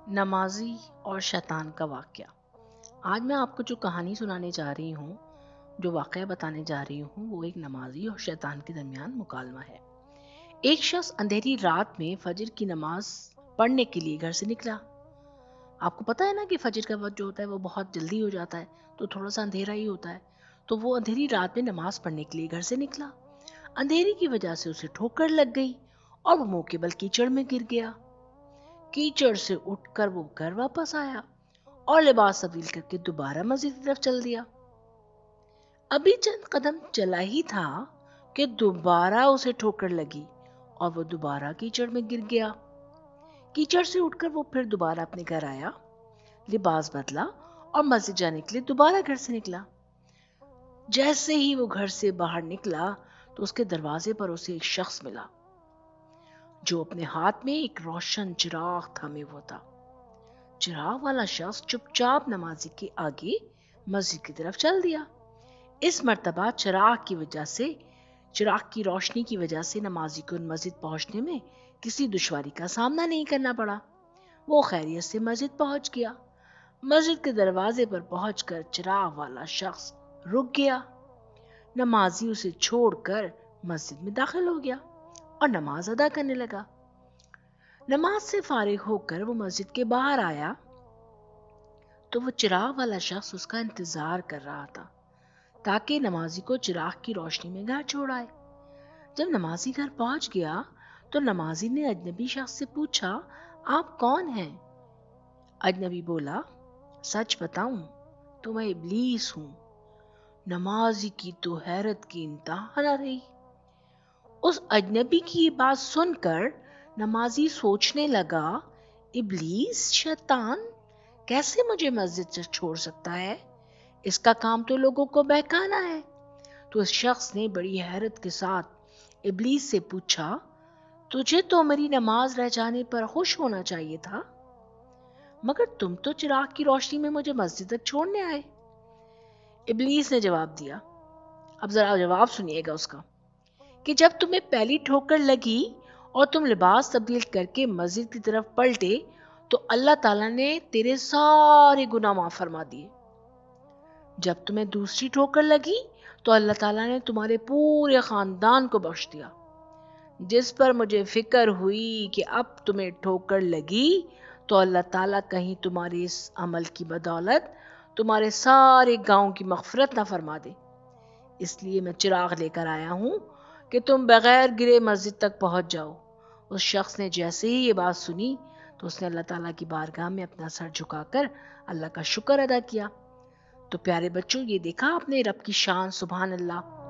نمازی اور شیطان کا واقعہ۔ آج میں آپ کو جو کہانی سنانے جا رہی ہوں، جو واقعہ بتانے جا رہی ہوں، وہ ایک نمازی اور شیطان کے درمیان مکالمہ ہے۔ ایک شخص اندھیری رات میں فجر کی نماز پڑھنے کے لیے گھر سے نکلا۔ آپ کو پتا ہے نا کہ فجر کا وقت جو ہوتا ہے وہ بہت جلدی ہو جاتا ہے، تو تھوڑا سا اندھیرا ہی ہوتا ہے۔ تو وہ اندھیری رات میں نماز پڑھنے کے لیے گھر سے نکلا۔ اندھیری کی وجہ سے اسے ٹھوکر لگ گئی اور وہ منہ کے بل کیچڑ میں گر گیا۔ کیچڑ سے اٹھ کر وہ گھر واپس آیا اور لباس تبدیل کر کے دوبارہ مسجد کی طرف چل دیا۔ ابھی چند قدم چلا ہی تھا کہ دوبارہ اسے ٹھوکر لگی اور وہ دوبارہ کیچڑ میں گر گیا۔ کیچڑ سے اٹھ کر وہ پھر دوبارہ اپنے گھر آیا، لباس بدلا اور مسجد جانے کے لیے دوبارہ گھر سے نکلا۔ جیسے ہی وہ گھر سے باہر نکلا تو اس کے دروازے پر اسے ایک شخص ملا جو اپنے ہاتھ میں ایک روشن چراغ تھامے ہوا تھا۔ چراغ والا شخص چپ چاپ نمازی کے آگے مسجد کی طرف چل دیا۔ اس مرتبہ چراغ کی روشنی کی وجہ سے نمازی کو مسجد پہنچنے میں کسی دشواری کا سامنا نہیں کرنا پڑا۔ وہ خیریت سے مسجد پہنچ گیا۔ مسجد کے دروازے پر پہنچ کر چراغ والا شخص رک گیا۔ نمازی اسے چھوڑ کر مسجد میں داخل ہو گیا اور نماز ادا کرنے لگا۔ نماز سے فارغ ہو کر وہ مسجد کے باہر آیا تو وہ چراغ والا شخص اس کا انتظار کر رہا تھا تاکہ نمازی کو چراغ کی روشنی میں گھر چھوڑ آئے۔ جب نمازی گھر پہنچ گیا تو نمازی نے اجنبی شخص سے پوچھا، آپ کون ہیں؟ اجنبی بولا، سچ بتاؤں تو میں ابلیس ہوں۔ نمازی کی تو حیرت کی انتہا نہ رہی۔ اس اجنبی کی یہ بات سن کر نمازی سوچنے لگا، ابلیس، شیطان کیسے مجھے مسجد سے چھوڑ سکتا ہے؟ اس کا کام تو لوگوں کو بہکانا ہے۔ تو اس شخص نے بڑی حیرت کے ساتھ ابلیس سے پوچھا، تجھے تو میری نماز رہ جانے پر خوش ہونا چاہیے تھا، مگر تم تو چراغ کی روشنی میں مجھے مسجد تک چھوڑنے آئے۔ ابلیس نے جواب دیا، اب ذرا جواب سنیے گا اس کا، کہ جب تمہیں پہلی ٹھوکر لگی اور تم لباس تبدیل کر کے مسجد کی طرف پلٹے تو اللہ تعالیٰ نے تیرے سارے گناہ معاف فرما دیے۔ جب تمہیں دوسری ٹھوکر لگی تو اللہ تعالیٰ نے تمہارے پورے خاندان کو بخش دیا۔ جس پر مجھے فکر ہوئی کہ اب تمہیں ٹھوکر لگی تو اللہ تعالیٰ کہیں تمہارے اس عمل کی بدولت تمہارے سارے گاؤں کی مغفرت نہ فرما دے، اس لیے میں چراغ لے کر آیا ہوں کہ تم بغیر گرے مسجد تک پہنچ جاؤ۔ اس شخص نے جیسے ہی یہ بات سنی تو اس نے اللہ تعالیٰ کی بارگاہ میں اپنا سر جھکا کر اللہ کا شکر ادا کیا۔ تو پیارے بچوں، یہ دیکھا آپ نے رب کی شان، سبحان اللہ۔